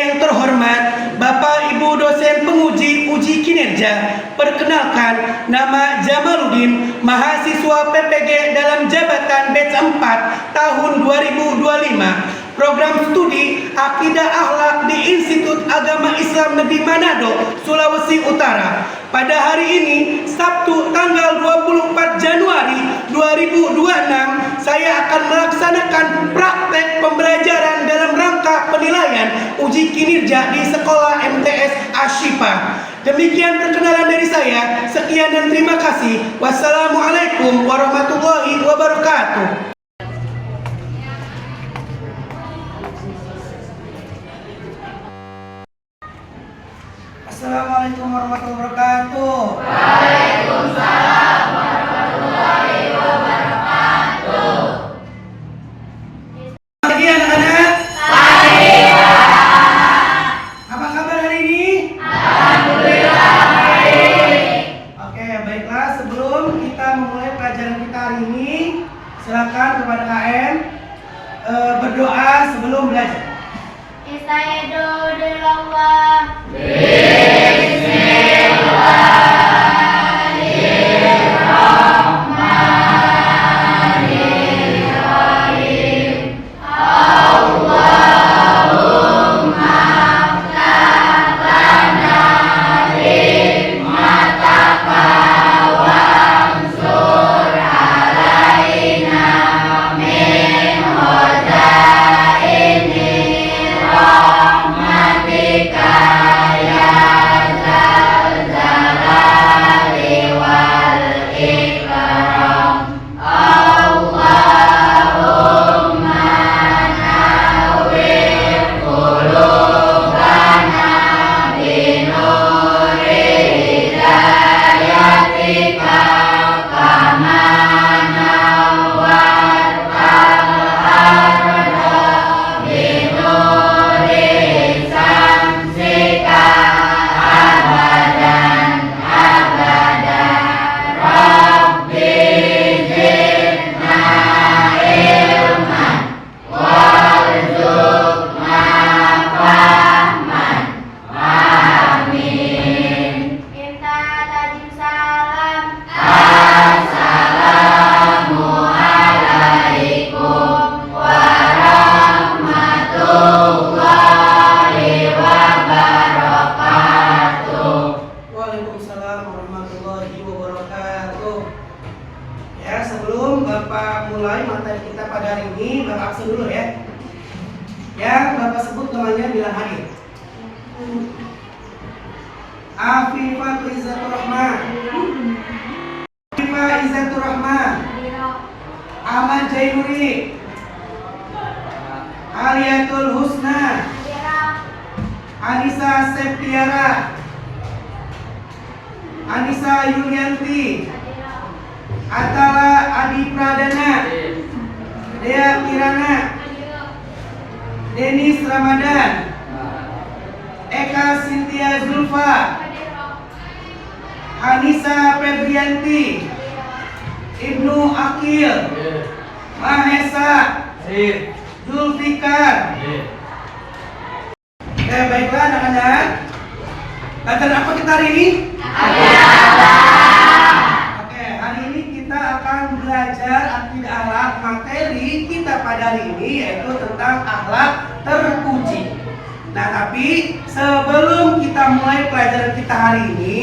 yang terhormat, Bapak Ibu dosen penguji uji kinerja, perkenalkan nama Jamaluddin, mahasiswa PPG dalam jabatan batch 4 tahun 2025. Program studi Akidah Akhlak di Institut Agama Islam Negeri Manado, Sulawesi Utara. Pada hari ini, Sabtu tanggal 24 Januari 2026, saya akan melaksanakan praktek pembelajaran dalam rangka penilaian uji kinerja di Sekolah MTS Ashifa. Demikian perkenalan dari saya. Sekian dan terima kasih. Wassalamualaikum warahmatullahi wabarakatuh. Assalamualaikum warahmatullahi wabarakatuh. Waalaikumsalam warahmatullahi wabarakatuh. Pagi anak-anak. Pagi. Apa kabar hari ini? Alhamdulillah baik. Oke, baiklah. Sebelum kita memulai pelajaran kita hari ini, silakan kepada KM berdoa sebelum belajar. Istaidzulillah. Sebelum Bapak mulai materi kita pada hari ini, Bapak absen dulu ya. Yang Bapak sebut namanya bilang hadir. Afifah Izzatur Rahman, Afifah Izzatur Rahman, Ahmad Jainuri, Aliatul Husna, Anissa Septiara, Anissa Yulianti, Atala Adi Pradana, Dea Kirana, Denis Ramadan, Eka Sintia Zulfa, Anissa Febrianti, Ibnu Akil, Mahesa, Zulfikar. Oke, baiklah anak-anak. Pelajaran apa kita hari ini? Belajar akidah akhlak. Materi kita pada hari ini yaitu tentang akhlak terpuji. Nah, tapi sebelum kita mulai pelajaran kita hari ini,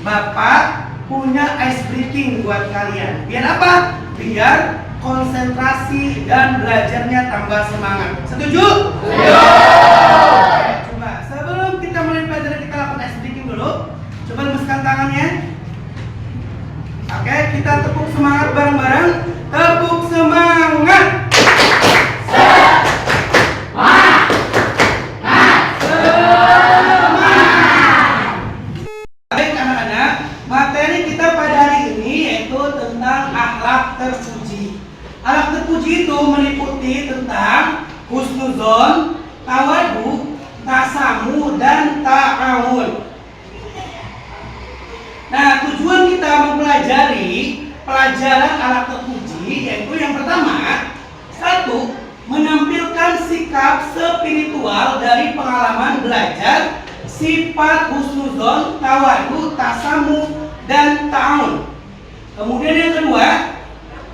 Bapak punya ice breaking buat kalian. Biar apa? Biar konsentrasi dan belajarnya tambah semangat. Setuju? Setuju. Coba sebelum kita mulai pelajaran kita lakukan ice breaking dulu. Coba lembutkan tangannya. Oke, kita tepuk semangat bareng-bareng. Tepuk semangat. Baik anak-anak, materi kita pada hari ini yaitu tentang akhlak terpuji. Akhlak terpuji itu meliputi tentang husnuzon, tawadu, tasamu, dan ta'awun. Nah, tujuan kita mempelajari pelajaran akhlak terpuji yaitu yang pertama, satu, menampilkan sikap sikap spiritual dari pengalaman belajar, sifat husnuzon, tawadu, tasamu, dan ta'awun. Kemudian yang kedua,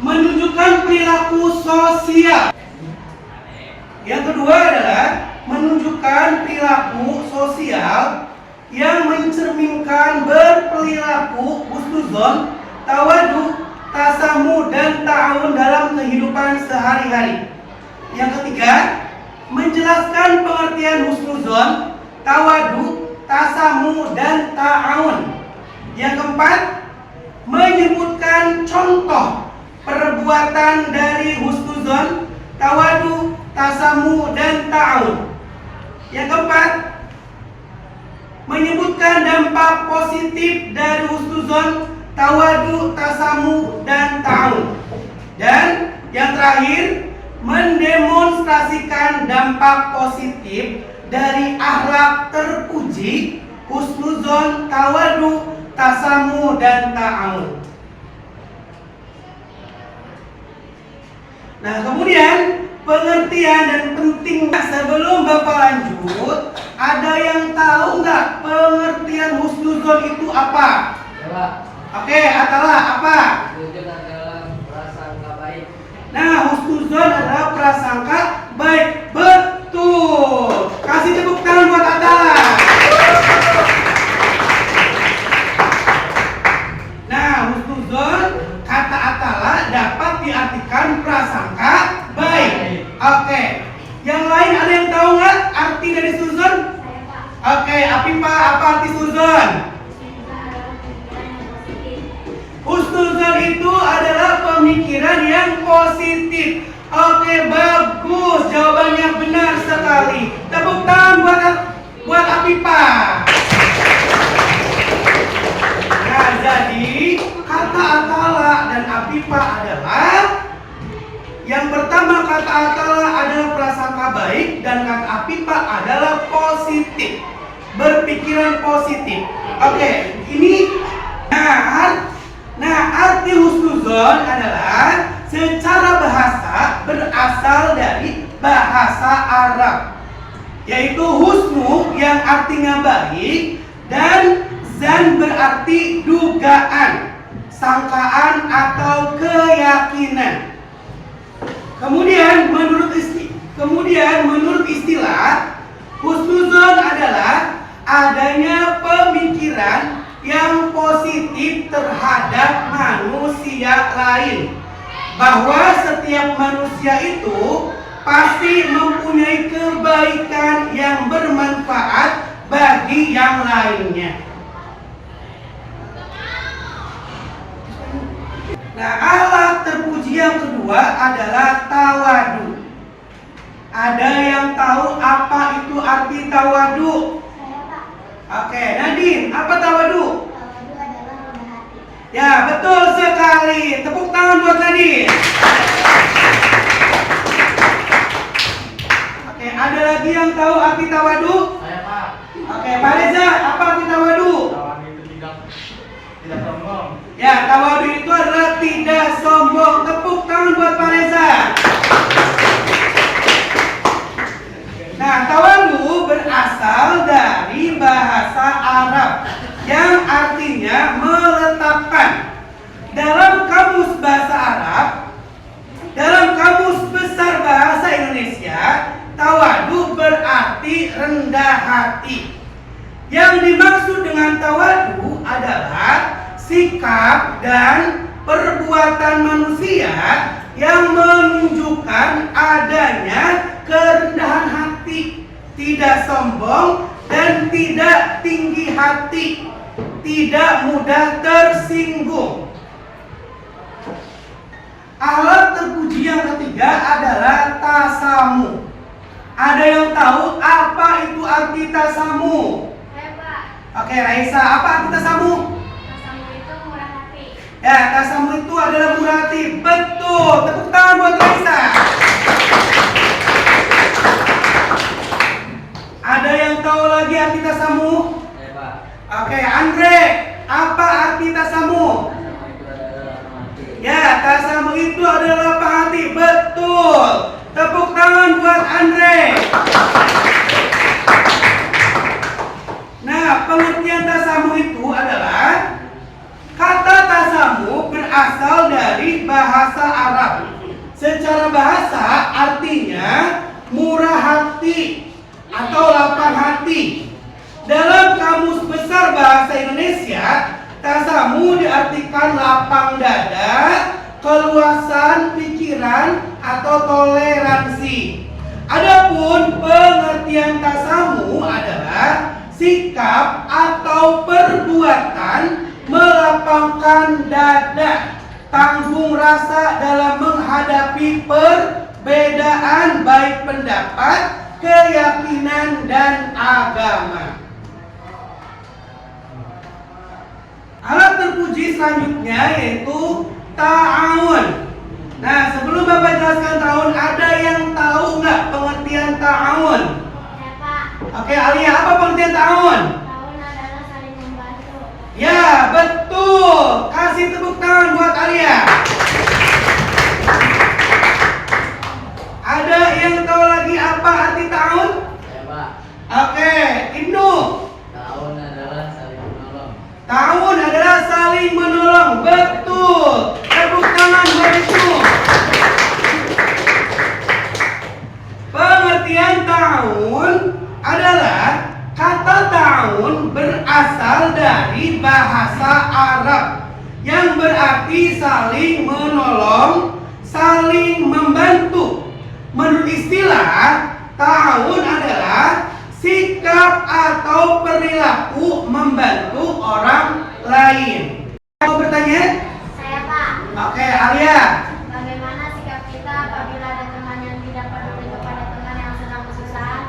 menunjukkan perilaku sosial. Yang kedua adalah menunjukkan perilaku sosial yang mencerminkan berperilaku husnuzon, tawadu, tasamu, dan ta'awun dalam kehidupan sehari-hari. Yang ketiga, menjelaskan pengertian husnuzon, tawadu, tasamu, dan ta'awun. Yang keempat, menyebutkan contoh perbuatan dari husnuzon, tawadu, tasamu, dan ta'awun. Yang keempat, menyebutkan dampak positif dari husnuzon, tawadu, tasamu, dan ta'awun. Dan yang terakhir, mendemonstrasikan dampak positif dari akhlak terpuji, husnuzon, tawadu, tasamu, dan ta'awun. Nah, kemudian pengertian dan penting. Sebelum Bapak lanjut, ada yang tahu nggak pengertian husnuzon itu apa? Ya, Oke, adalah apa? Husnuzon adalah prasangka baik. Nah, husnuzon adalah prasangka baik. Betul. Kasih tepuk tangan buat Atala. Nah, husnuzon kata Atala dapat diartikan prasangka baik. Oke. Yang lain ada yang tahu nggak arti dari suzon? Oke, Apipah, apa arti suzon? Husnuzon itu adalah pemikiran yang positif. Oke, bagus. Jawabannya benar sekali. Tepuk tangan buat Apipah. Nah, jadi kata Atala dan Apipah adalah yang pertama, kata Atala adalah prasangka baik dan kata Apipah adalah positif. Berpikiran positif. Oke, ini arti husnuzon adalah secara bahasa berasal dari bahasa Arab, yaitu husnu yang artinya baik dan zan berarti dugaan, sangkaan atau keyakinan. Kemudian menurut istilah, husnuzon adalah adanya pemikiran yang positif terhadap manusia lain, bahwa setiap manusia itu pasti mempunyai kebaikan yang bermanfaat bagi yang lainnya. Nah, alat terpuji yang kedua adalah tawadu. Ada yang tahu apa itu arti tawadu? Oke, Nadine, apa tawadu? Tawadu adalah rendah hati. Ya, betul sekali. Tepuk tangan buat Nadine. Oke, ada lagi yang tahu arti tawadu? Saya, Pak. Oke, Pak Reza, apa arti tawadu? Tawadu itu tidak sombong. Ya, tawadu itu adalah tidak sombong. Tepuk tangan buat Pak Reza. Nah, tawadu berasal dari bahasa Arab yang artinya meletakkan. Dalam kamus bahasa Arab, dalam kamus besar bahasa Indonesia, tawadu berarti rendah hati. Yang dimaksud dengan tawadu adalah sikap dan perbuatan manusia yang menunjukkan adanya kerendahan hati, tidak sombong dan tidak tinggi hati, tidak mudah tersinggung. Alat terpuji yang ketiga adalah tasamu. Ada yang tahu apa itu arti tasamu? Saya, Pak. Oke, Raisa, apa arti tasamu? Tasamu itu murah hati. Ya, tasamu itu adalah murah hati. Betul. Tepuk tangan buat Raisa. Ada yang tahu lagi arti tasamu? Saya, Pak. Oke, Andre, apa arti tasamu? Tasamu itu adalah lapang hati. Ya, tasamu itu adalah lapang hati. Betul. Tepuk tangan buat Andre. Nah, pengertian tasamu itu adalah kata tasamu berasal dari bahasa Arab. Secara bahasa artinya murah hati atau lapang hati. Dalam Kamus Besar Bahasa Indonesia, tasamu diartikan lapang dada, keluasan pikiran, atau toleransi. Adapun pengertian tasamu adalah sikap atau perbuatan melapangkan dada, tanggung rasa dalam menghadapi perbedaan baik pendapat, keyakinan, dan agama. Alat terpuji selanjutnya yaitu ta'awun. Nah, sebelum Bapak jelaskan ta'awun, ada yang tahu nggak pengertian ta'awun? Ya Pak, Oke, Alia, apa pengertian ta'awun? tahun adalah saling membantu. Ya, betul. Kasih tepuk tangan buat Alia. Ada yang tahu lagi apa arti ta'awun? Ya Pak. Oke, Ibnu. Tahun adalah saling menolong. Ta'awun adalah saling menolong. Betul. Tepuk tangan buat Ibnu. Pengertian ta'awun adalah kata ta'awun berasal dari bahasa Arab yang berarti saling menolong, saling membantu. Menurut istilah, ta'awun adalah sikap atau perilaku membantu orang lain. Mau bertanya? Saya Pak, Oke, Alia. bagaimana sikap kita apabila ada teman yang tidak peduli kepada teman yang sedang kesusahan?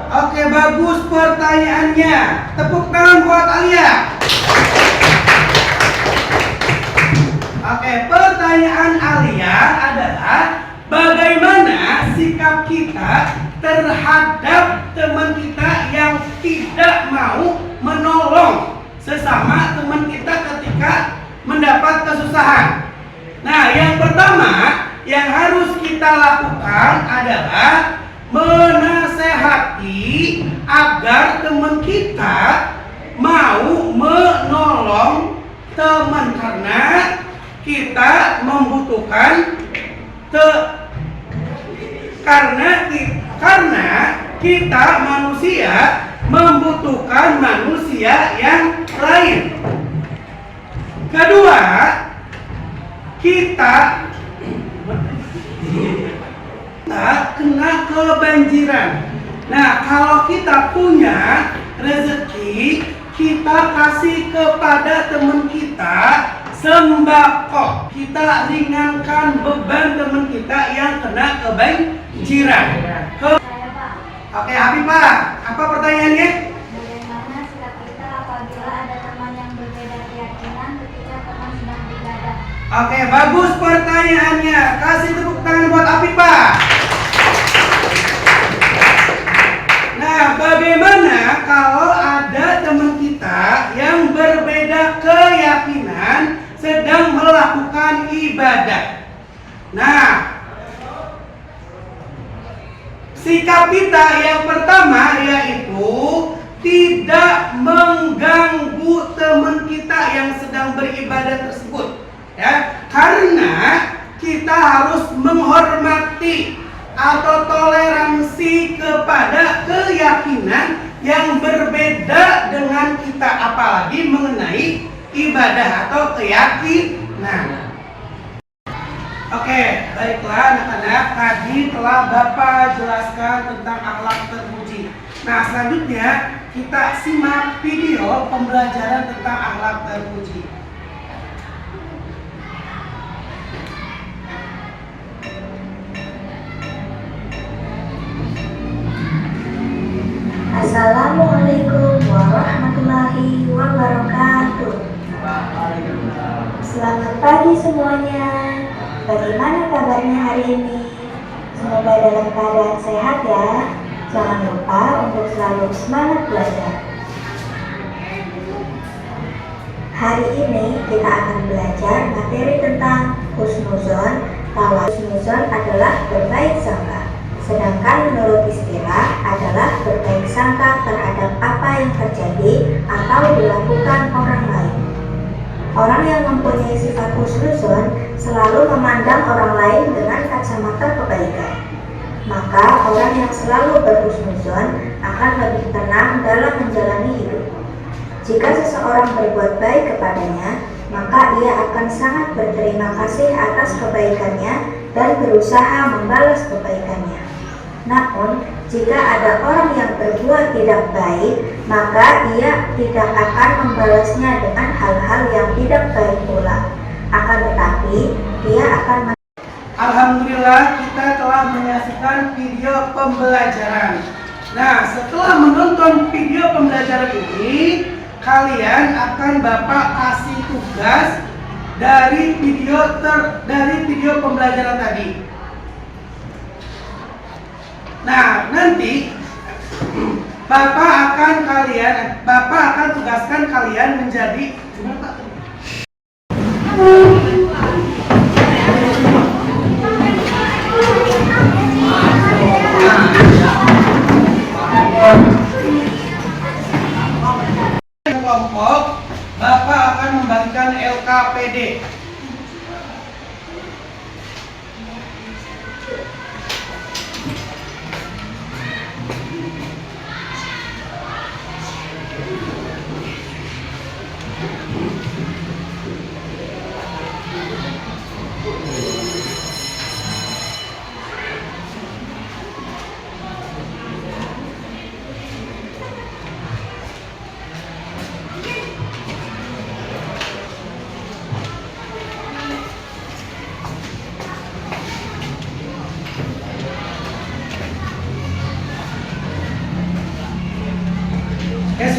Oke, bagus pertanyaannya. Tepuk tangan buat Alia. Oke, pertanyaan Alia adalah bagaimana sikap kita terhadap teman kita yang tidak mau menolong sesama teman kita ketika mendapat kesusahan. Nah, yang pertama yang harus kita lakukan adalah menasehati agar teman kita mau menolong teman karena kita membutuhkan karena kita manusia membutuhkan manusia yang lain. Kedua, kita kena kebanjiran. Nah, kalau kita punya rezeki, kita kasih kepada teman kita sembako. Kita ringankan beban teman kita yang kena kebanjiran. Saya Pak, Oke, Habibah, apa pertanyaannya? bagaimana sikap kita apabila ada teman yang berbeda keyakinan ketika teman sedang beribadah? Oke, bagus pertanyaannya. Kasih tepuk tangan buat Habibah. Nah, bagaimana kalau ada teman kita yang berbeda keyakinan sedang melakukan ibadah? Nah, sikap kita yang pertama yaitu tidak mengganggu teman kita yang sedang beribadah tersebut, ya, karena kita harus menghormati atau toleransi kepada keyakinan yang berbeda dengan kita, apalagi mengenai ibadah atau keyakinan. Oke, baiklah anak-anak, tadi telah Bapak jelaskan tentang akhlak terpuji. Nah, selanjutnya kita simak video pembelajaran tentang akhlak terpuji. Assalamualaikum warahmatullahi wabarakatuh. Selamat pagi semuanya. Bagaimana kabarnya hari ini? Semoga dalam keadaan sehat ya. Jangan lupa untuk selalu semangat belajar. Hari ini kita akan belajar materi tentang husnuzon. Husnuzon adalah berbaik sangka. Sedangkan menurut istilah adalah berbaik sangka terhadap apa yang terjadi atau dilakukan orang lain. Orang yang mempunyai sifat husnuzon selalu memandang orang lain dengan kacamata kebaikan. Maka orang yang selalu berhusnuzon akan lebih tenang dalam menjalani hidup. Jika seseorang berbuat baik kepadanya, maka ia akan sangat berterima kasih atas kebaikannya dan berusaha membalas kebaikannya. Namun, jika ada orang yang berbuat tidak baik, maka ia tidak akan membalasnya dengan hal-hal yang tidak baik pula. Akan tetapi, dia akan Alhamdulillah kita telah menyaksikan video pembelajaran. Nah, setelah menonton video pembelajaran ini, kalian akan Bapak kasih tugas dari video pembelajaran tadi. Nah, nanti Bapak akan tugaskan kalian menjadi kelompok. Bapak akan membagikan LKPD.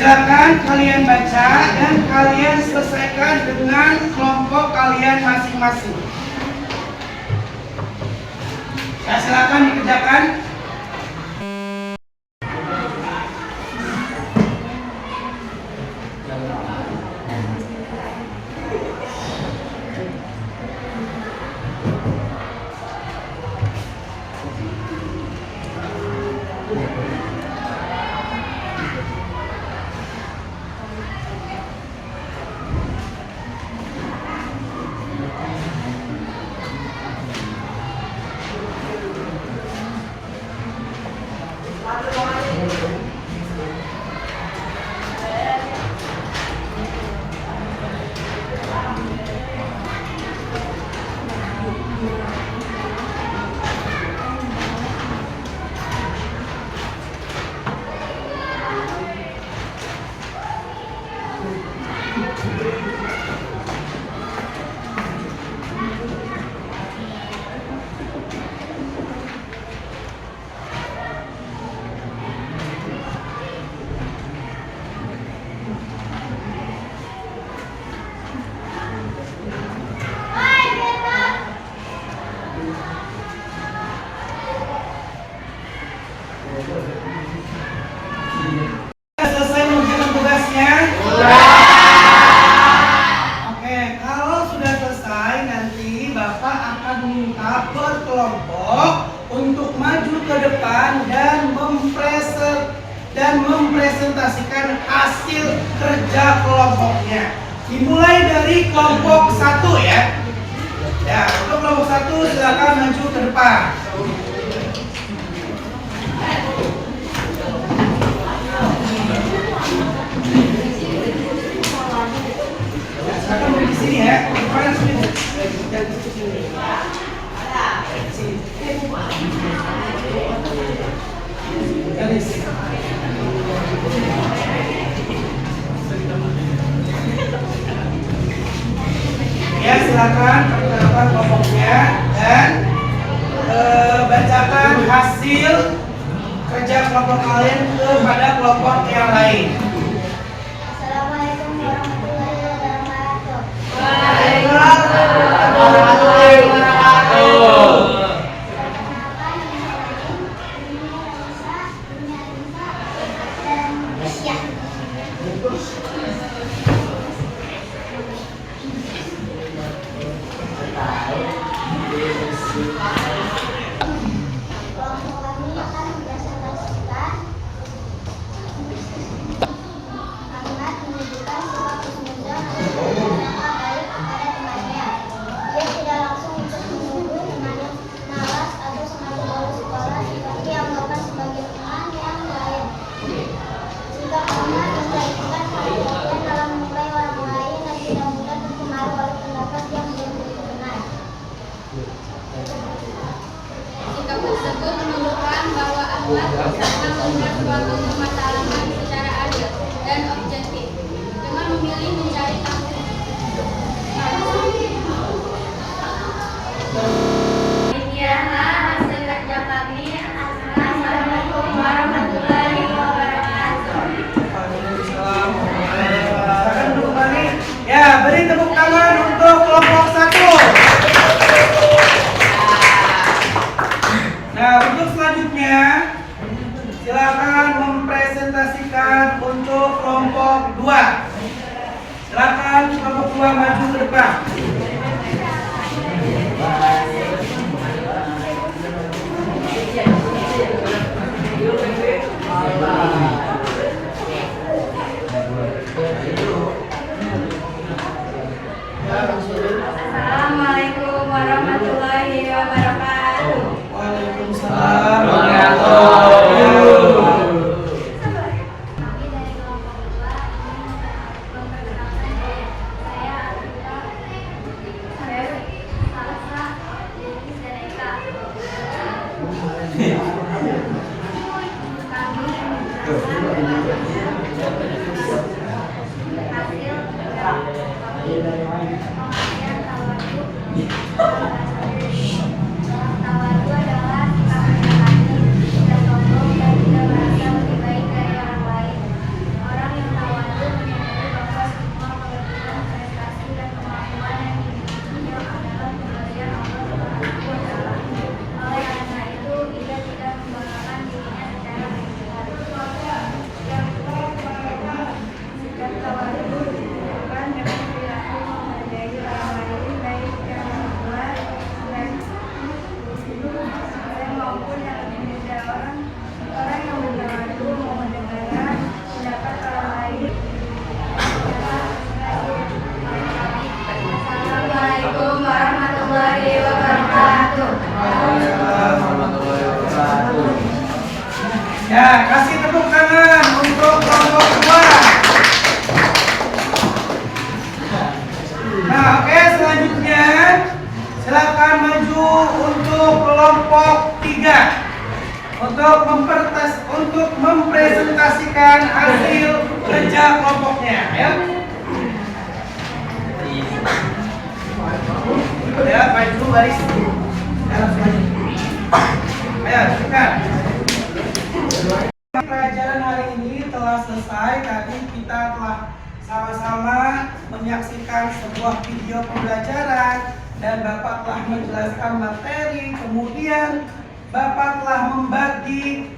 Silakan kalian baca dan kalian selesaikan dengan kelompok kalian masing-masing. Ya, silakan dikerjakan. Selesai mengerjakan tugasnya? Oke, kalau sudah selesai nanti Bapak akan minta per kelompok untuk maju ke depan dan mempresentasikan hasil kerja kelompoknya. Dimulai dari kelompok 1 ya. Ya, untuk kelompok 1 silakan maju ke depan. Silakan berdiri di sini ya. Depan sini. Ya, silakan perkenalkan kelompoknya dan bacakan hasil kerja kelompok kalian kepada kelompok yang lain. Assalamualaikum warahmatullahi wabarakatuh. Waalaikumsalam warahmatullahi wabarakatuh. Perkenalkan, ini Rosa, ini Alisa, dan Rusya. Kelompok kami dapat mengungkap suatu permasalahan secara adil dan objektif dengan memilih mencari tahu. Demikianlah hasil kerja kami. Assalamualaikum warahmatullahi wabarakatuh. Silakan duduk kembali. Ya, beri tepuk tangan untuk kelompok 1. Nah, untuk selanjutnya silakan mempresentasikan untuk kelompok 2. Silakan kelompok 2 maju ke depan. Assalamualaikum warahmatullahi wabarakatuh. Waalaikumsalam. Kami dari kelompok 2 ingin memperkenalkan diri. Saya Alita, saya Salsa, Denis, dan Eka. Kami hasil pengambilan tawadu. Tawadu adalah sikap rendah hati, tidak sombong, dan tidak merasa lebih baik dari orang lain. Orang yang tawadu menyadari bahwa semua kelebihan, prestasi, dan kemampuan yang dimilikinya adalah pemberian Allah Subhanahu wa Ta'ala. Oleh karena itu, ia tidak membanggakan dirinya secara berlebihan. Sikap tawadu ditunjukkan dengan perilaku menghargai orang lain, baik yang luar maupun yang lebih muda. Orang yang bertawadu mau mendengarkan pendapat orang lain. Assalamualaikum warahmatullahi wabarakatuh. Ya, kasih tepuk tangan untuk kelompok 2. Nah, oke, selanjutnya silakan maju untuk kelompok 3 untuk mempresentasikan hasil kerja kelompoknya, ya. Ya, maju baris. Ya, langsung maju. Ayo, silakan. Pelajaran hari ini telah selesai. Tadi kita telah sama-sama menyaksikan sebuah video pembelajaran dan Bapak telah menjelaskan materi. Kemudian Bapak telah membagi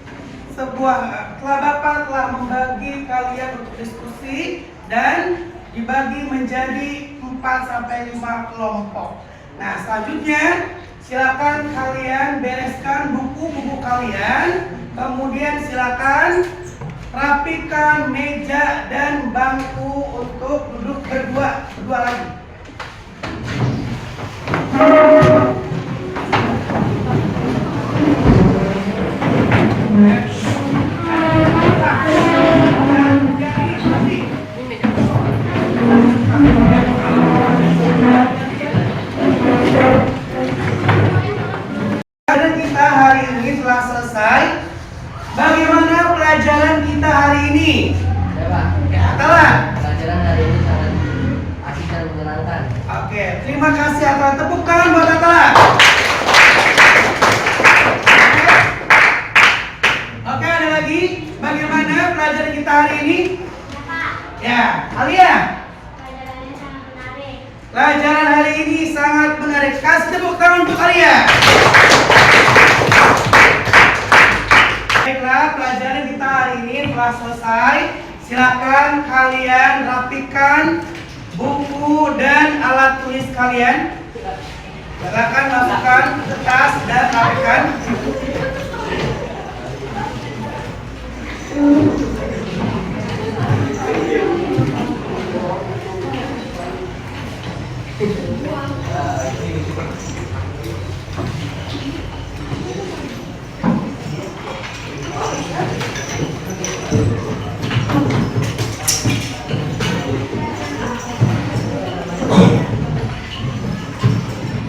Bapak telah membagi kalian untuk diskusi dan dibagi menjadi 4-5 kelompok. Nah, selanjutnya silakan kalian bereskan buku-buku kalian. Kemudian silakan rapikan meja dan bangku untuk duduk berdua lagi. Pelajaran kita hari ini telah selesai. Bagaimana pelajaran kita hari ini? Ya, Pak. Ya, telah. Pelajaran hari ini sangat asik dan menyenangkan. Oke, terima kasih atas tepuk tangan buat Atala. Oke, ada lagi. Bagaimana pelajaran kita hari ini? Ya, Alia. Pelajarannya sangat menarik. Pelajaran hari ini sangat menarik. Kasih tepuk tangan untuk Alia. Baiklah, pelajaran kita hari ini telah selesai. Silakan kalian rapikan buku dan alat tulis kalian. Silakan masukkan ke tas dan rapikan.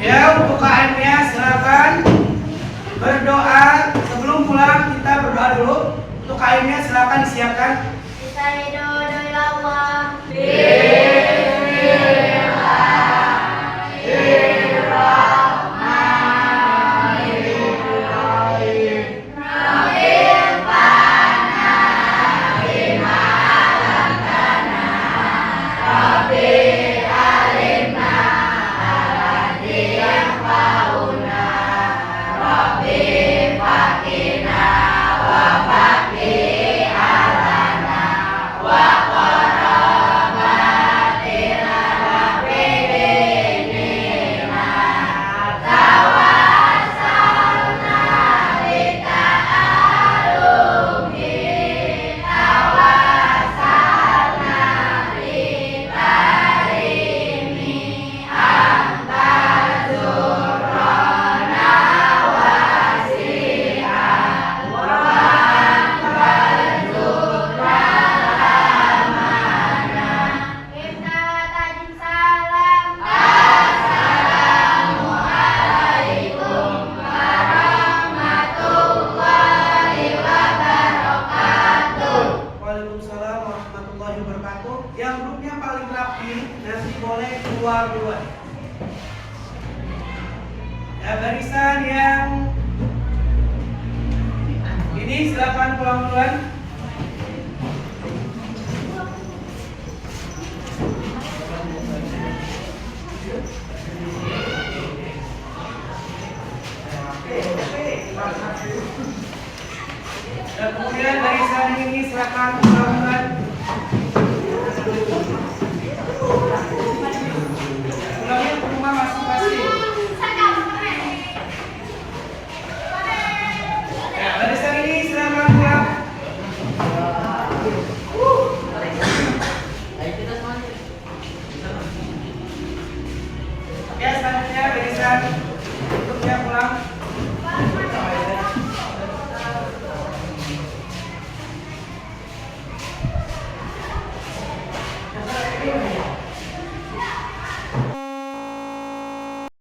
Ya, untuk KM-nya silakan berdoa. Sebelum pulang kita berdoa ridho Allah. Kita tajim salam. Assalamualaikum warahmatullahi wabarakatuh. Waalaikumsalam warahmatullahi wabarakatuh. Yang grupnya paling rapi, nasi boleh keluar duluan. Ya, barisan yang ini silakan pulang duluan. Dan kemudian barisan ini silakan pulang duluan. Pulangnya ke rumah masing-masing. Ya, barisan ini silakan pulang. Ayo kita semuanya. Ya, selanjutnya barisan grupnya pulang.